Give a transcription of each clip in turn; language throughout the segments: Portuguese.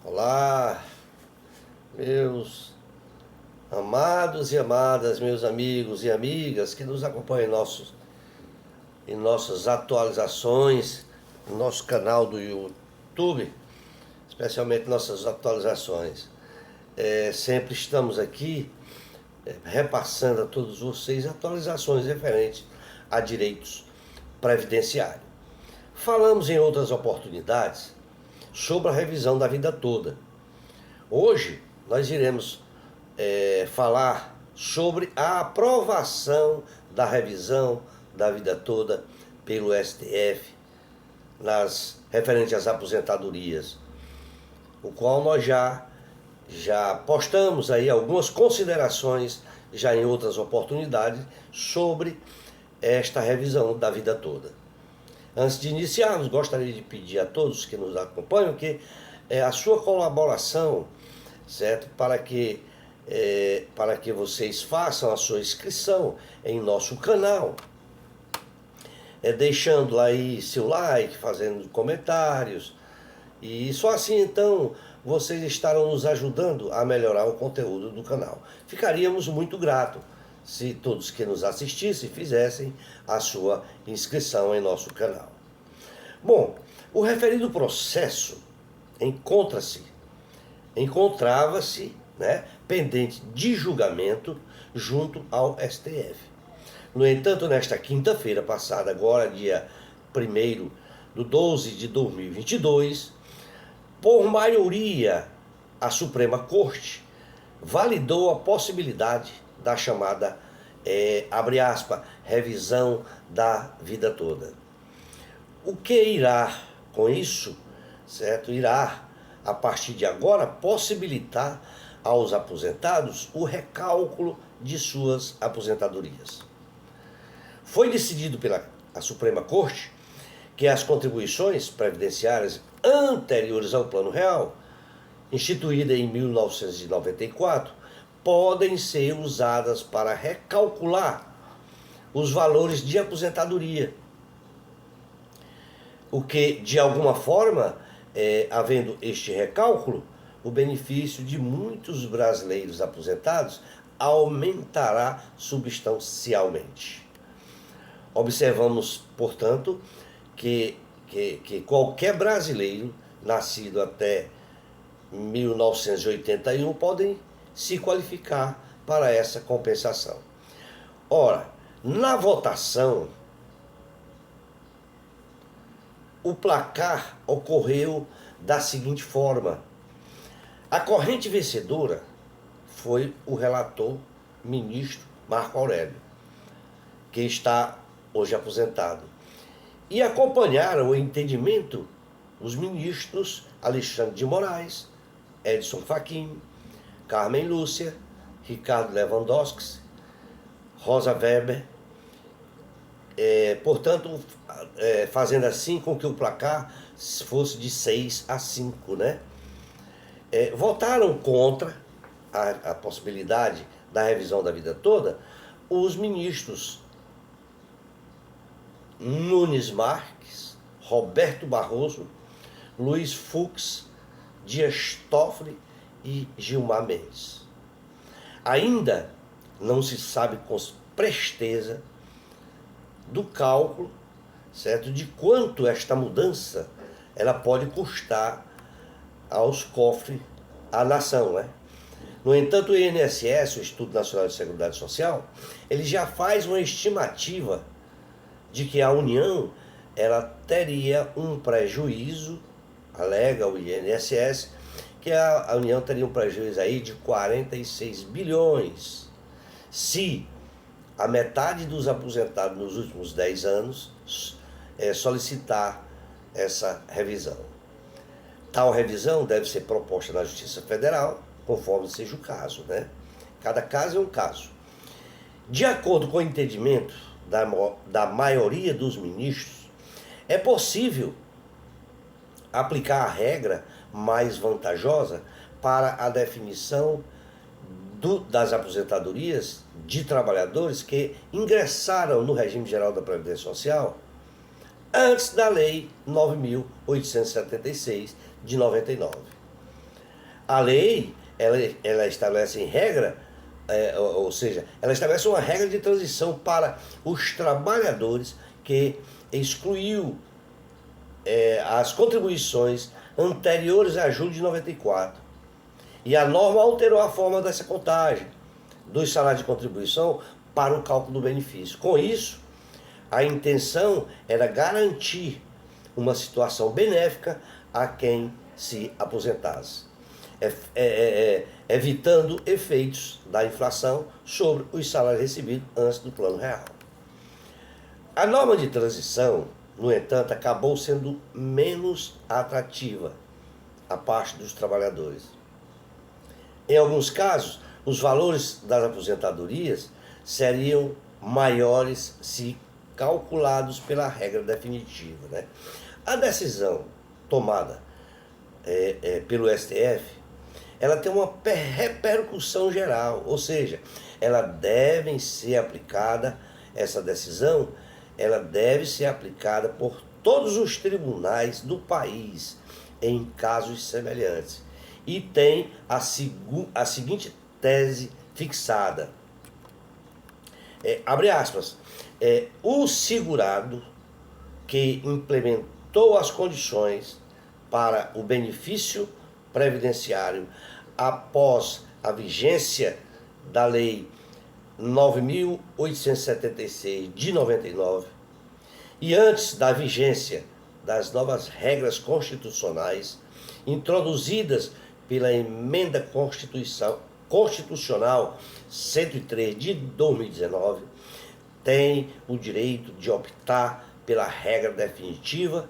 Olá, meus amados e amadas, meus amigos e amigas que nos acompanham em nossas atualizações, no nosso canal do YouTube, especialmente nossas atualizações. Sempre estamos aqui repassando a todos vocês atualizações referentes a direitos previdenciários. Falamos em outras oportunidades sobre a revisão da vida toda. Hoje nós iremos falar sobre a aprovação da revisão da vida toda pelo STF referente às aposentadorias, o qual nós já postamos aí algumas considerações já em outras oportunidades sobre esta revisão da vida toda. Antes de iniciarmos, gostaria de pedir a todos que nos acompanham que a sua colaboração, certo? Para que vocês façam a sua inscrição em nosso canal, deixando lá aí seu like, fazendo comentários, e só assim então vocês estarão nos ajudando a melhorar o conteúdo do canal. Ficaríamos muito gratos se todos que nos assistissem fizessem a sua inscrição em nosso canal. Bom, o referido processo encontrava-se, pendente de julgamento junto ao STF. No entanto, nesta quinta-feira passada, agora dia 1º de 12 de 2022, por maioria, a Suprema Corte validou a possibilidade da chamada, abre aspas, revisão da vida toda. O que irá com isso, certo? Irá, a partir de agora, possibilitar aos aposentados o recálculo de suas aposentadorias. Foi decidido pela Suprema Corte que as contribuições previdenciárias anteriores ao Plano Real, instituída em 1994, podem ser usadas para recalcular os valores de aposentadoria. O que, de alguma forma, havendo este recálculo, o benefício de muitos brasileiros aposentados aumentará substancialmente. Observamos, portanto, que qualquer brasileiro nascido até 1981 podem se qualificar para essa compensação. Ora, na votação, o placar ocorreu da seguinte forma: a corrente vencedora foi o relator ministro Marco Aurélio, que está hoje aposentado, e acompanharam o entendimento os ministros Alexandre de Moraes, Edson Fachin, Carmen Lúcia, Ricardo Lewandowski, Rosa Weber, portanto, fazendo assim com que o placar fosse de 6-5, votaram contra a possibilidade da revisão da vida toda os ministros Nunes Marques, Roberto Barroso, Luiz Fux, Dias Toffoli e Gilmar Mendes. Ainda não se sabe com presteza do cálculo, certo, de quanto esta mudança ela pode custar aos cofres, à nação, No entanto, o INSS, o Instituto Nacional de Seguridade Social, ele já faz uma estimativa de que a União ela teria um prejuízo, alega o INSS, que a União teria um prejuízo aí de 46 bilhões, se a metade dos aposentados nos últimos 10 anos solicitar essa revisão. Tal revisão deve ser proposta na Justiça Federal, conforme seja o caso, Cada caso é um caso. De acordo com o entendimento da maioria dos ministros, é possível aplicar a regra mais vantajosa para a definição das aposentadorias de trabalhadores que ingressaram no regime geral da Previdência Social antes da Lei 9.876 de 99. A lei, ela estabelece em regra, ou seja, ela estabelece uma regra de transição para os trabalhadores que excluiu as contribuições anteriores a julho de 94. E a norma alterou a forma dessa contagem dos salários de contribuição para o cálculo do benefício. Com isso, a intenção era garantir uma situação benéfica a quem se aposentasse, evitando efeitos da inflação sobre os salários recebidos antes do Plano Real. A norma de transição, no entanto, acabou sendo menos atrativa à parte dos trabalhadores. Em alguns casos, os valores das aposentadorias seriam maiores se calculados pela regra definitiva, né? A decisão tomada pelo STF, ela tem uma repercussão geral, ou seja, essa decisão, ela deve ser aplicada por todos os tribunais do país em casos semelhantes. E tem a seguinte tese fixada, abre aspas, o segurado que implementou as condições para o benefício previdenciário após a vigência da Lei 9.876 de 99 e antes da vigência das novas regras constitucionais introduzidas pela Emenda Constitucional 103 de 2019, tem o direito de optar pela regra definitiva,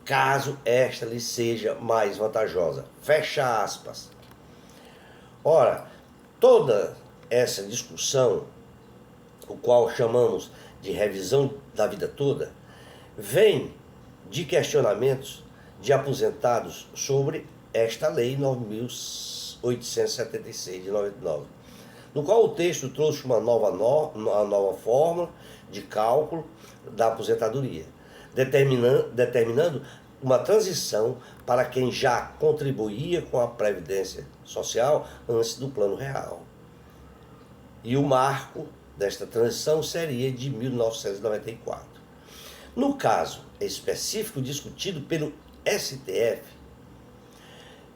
caso esta lhe seja mais vantajosa. Fecha aspas. Ora, toda essa discussão, o qual chamamos de revisão da vida toda, vem de questionamentos de aposentados sobre esta Lei 9.876 de 99, no qual o texto trouxe uma nova fórmula de cálculo da aposentadoria, determinando uma transição para quem já contribuía com a Previdência Social antes do Plano Real. E o marco desta transição seria de 1994. No caso específico discutido pelo STF,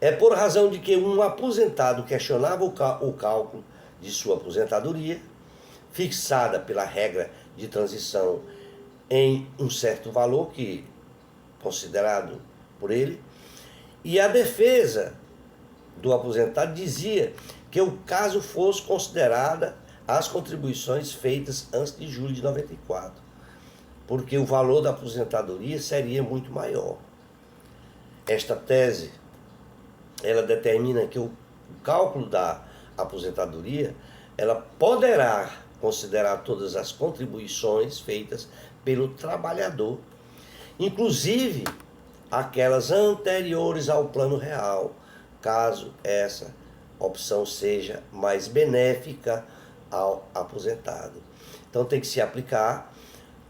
é por razão de que um aposentado questionava o cálculo de sua aposentadoria, fixada pela regra de transição em um certo valor que considerado por ele, e a defesa do aposentado dizia que o caso fosse considerada as contribuições feitas antes de julho de 94, porque o valor da aposentadoria seria muito maior. Esta tese, ela determina que o cálculo da aposentadoria, ela poderá considerar todas as contribuições feitas pelo trabalhador, inclusive aquelas anteriores ao Plano Real, caso essa opção seja mais benéfica ao aposentado. Então tem que se aplicar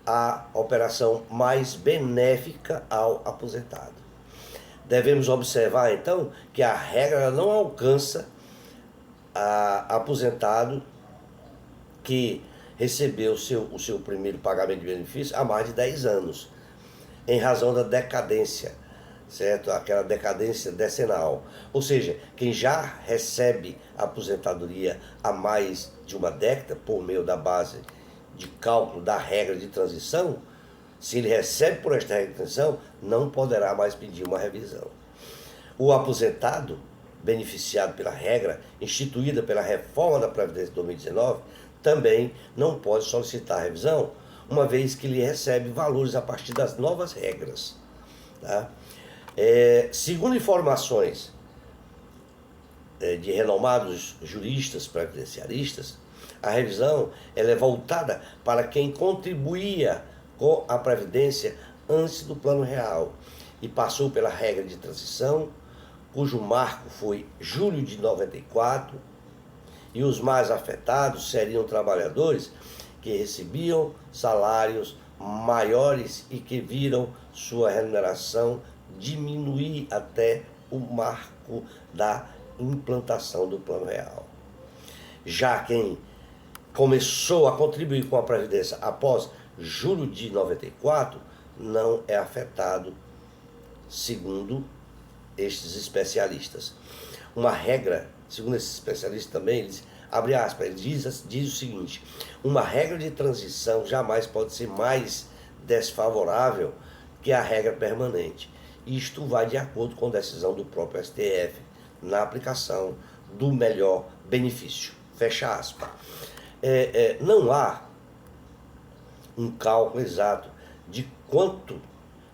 a operação mais benéfica ao aposentado. Devemos observar então que a regra não alcança aposentado que recebeu o seu primeiro pagamento de benefício há mais de 10 anos, em razão da decadência, certo? Aquela decadência decenal. Ou seja, quem já recebe a aposentadoria há mais de uma década, por meio da base de cálculo da regra de transição, se ele recebe por esta regra de transição, não poderá mais pedir uma revisão. O aposentado, beneficiado pela regra instituída pela reforma da Previdência de 2019, também não pode solicitar revisão, uma vez que ele recebe valores a partir das novas regras. Tá? Segundo informações de renomados juristas previdenciaristas, a revisão ela é voltada para quem contribuía com a Previdência antes do Plano Real e passou pela regra de transição, cujo marco foi julho de 94, e os mais afetados seriam trabalhadores que recebiam salários maiores e que viram sua remuneração diminuir até o marco da implantação do Plano Real. Já quem começou a contribuir com a Previdência após julho de 94 não é afetado, segundo estes especialistas. Uma regra, segundo esses especialistas também, eles, abre aspas, ele diz o seguinte: uma regra de transição jamais pode ser mais desfavorável que a regra permanente. Isto vai de acordo com a decisão do próprio STF na aplicação do melhor benefício. Fecha aspas. Não há um cálculo exato de quanto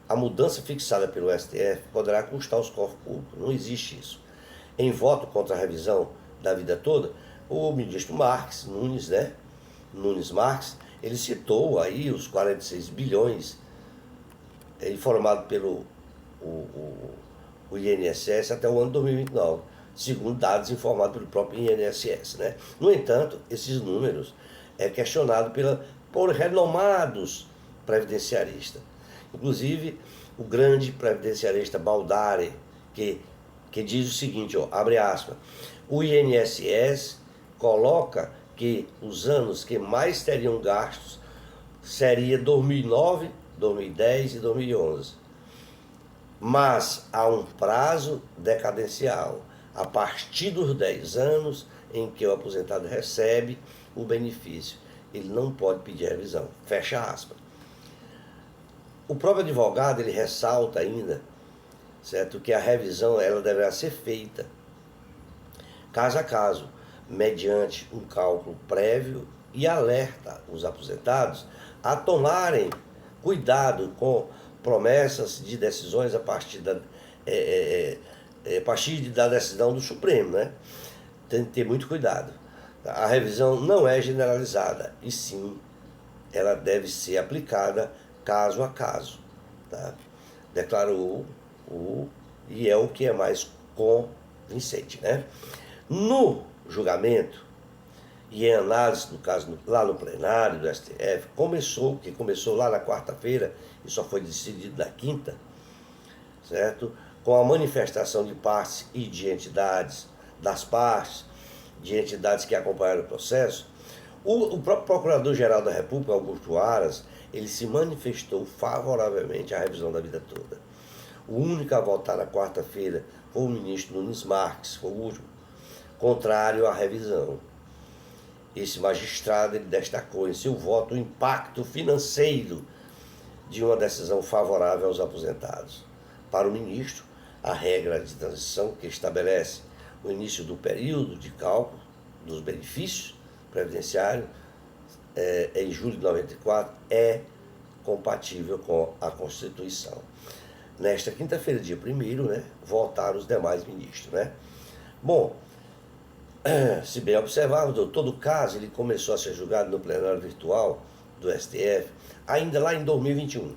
a mudança fixada pelo STF poderá custar aos cofres públicos. Não existe isso. Em voto contra a revisão da vida toda, o ministro Nunes Marques, ele citou aí os 46 bilhões informado pelo o INSS até o ano 2029, segundo dados informados pelo próprio INSS, né? No entanto, esses números questionados por renomados previdenciaristas. Inclusive, o grande previdenciarista Baldari, que diz o seguinte, abre aspas, o INSS coloca que os anos que mais teriam gastos seria 2009, 2010 e 2011. Mas há um prazo decadencial, a partir dos 10 anos em que o aposentado recebe o benefício. Ele não pode pedir revisão. Fecha aspas. O próprio advogado, ele ressalta ainda, certo, que a revisão ela deverá ser feita caso a caso, mediante um cálculo prévio e alerta os aposentados a tomarem cuidado com promessas de decisões a partir da decisão do Supremo, né? Tem que ter muito cuidado. A revisão não é generalizada, e sim, ela deve ser aplicada caso a caso, tá? Declarou e é o que é mais convincente, né? No julgamento e em análise do caso lá no plenário do STF, começou lá na quarta-feira e só foi decidido na quinta, certo? Com a manifestação de partes e de entidades, das partes, de entidades que acompanharam o processo, o próprio Procurador-Geral da República, Augusto Aras, ele se manifestou favoravelmente à revisão da vida toda. O único a votar na quarta-feira foi o ministro Nunes Marques, foi o último, contrário à revisão. Esse magistrado ele destacou em seu voto o impacto financeiro de uma decisão favorável aos aposentados. Para o ministro, a regra de transição que estabelece o início do período de cálculo dos benefícios previdenciários em julho de 94 é compatível com a Constituição. Nesta quinta-feira, dia 1º, né, votaram os demais ministros, né? Bom, se bem observarmos, todo caso ele começou a ser julgado no plenário virtual do STF ainda lá em 2021.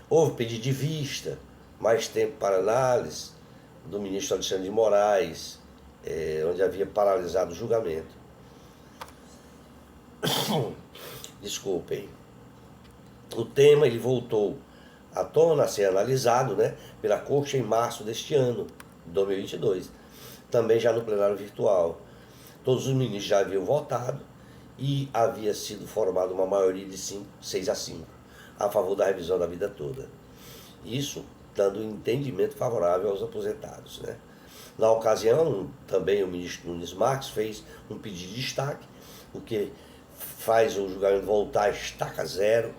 Houve pedido de vista, mais tempo para análise do ministro Alexandre de Moraes, onde havia paralisado o julgamento. Desculpem. O tema ele voltou à tona a ser analisado, né, pela Corte em março deste ano, 2022. Também já no plenário virtual. Todos os ministros já haviam votado e havia sido formada uma maioria de 6-5 a favor da revisão da vida toda. Isso dando um entendimento favorável aos aposentados, né? Na ocasião, também o ministro Nunes Marques fez um pedido de destaque, o que faz o julgamento voltar a estaca zero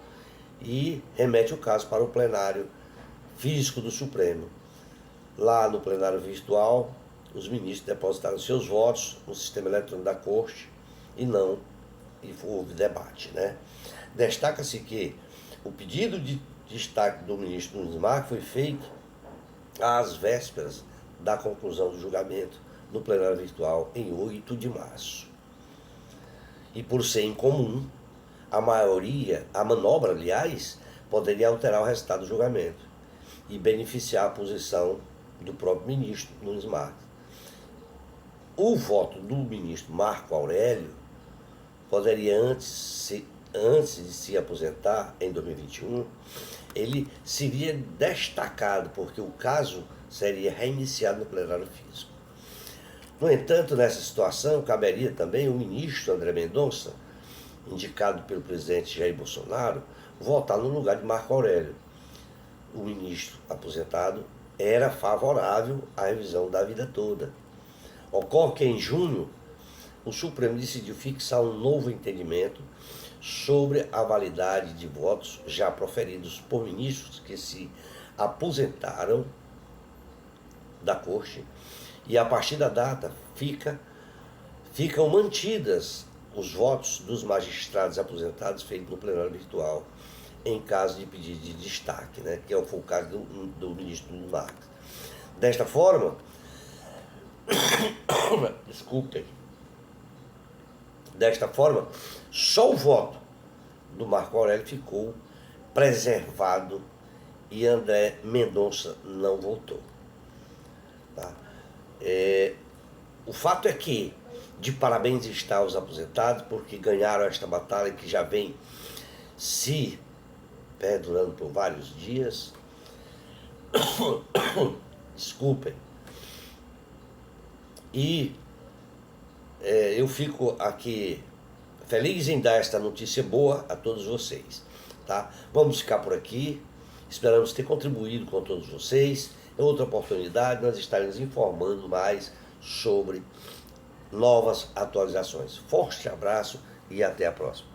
e remete o caso para o plenário físico do Supremo. Lá no plenário virtual, os ministros depositaram seus votos no sistema eletrônico da Corte e houve debate, né? Destaca-se que o pedido de destaque do ministro Nunes Marques foi feito às vésperas da conclusão do julgamento no plenário virtual em 8 de março. E por ser incomum, a manobra, aliás, poderia alterar o resultado do julgamento e beneficiar a posição do próprio ministro Nunes Marques. O voto do ministro Marco Aurélio poderia, antes de se aposentar em 2021, ele seria destacado, porque o caso seria reiniciado no plenário físico. No entanto, nessa situação, caberia também o ministro André Mendonça, indicado pelo presidente Jair Bolsonaro, votar no lugar de Marco Aurélio. O ministro aposentado era favorável à revisão da vida toda. Ocorre que em junho, o Supremo decidiu fixar um novo entendimento sobre a validade de votos já proferidos por ministros que se aposentaram da Corte, e a partir da data ficam mantidas os votos dos magistrados aposentados feitos no plenário virtual, em caso de pedido de destaque, né, que foi o caso do ministro Nuno Marques. Desta forma, só o voto do Marco Aurélio ficou preservado e André Mendonça não votou. Tá? O fato é que, de parabéns está aos aposentados, porque ganharam esta batalha que já vem se perdurando por vários dias. Desculpem. E eu fico aqui feliz em dar esta notícia boa a todos vocês. Tá? Vamos ficar por aqui. Esperamos ter contribuído com todos vocês. Em outra oportunidade, nós estaremos informando mais sobre novas atualizações. Forte abraço e até a próxima.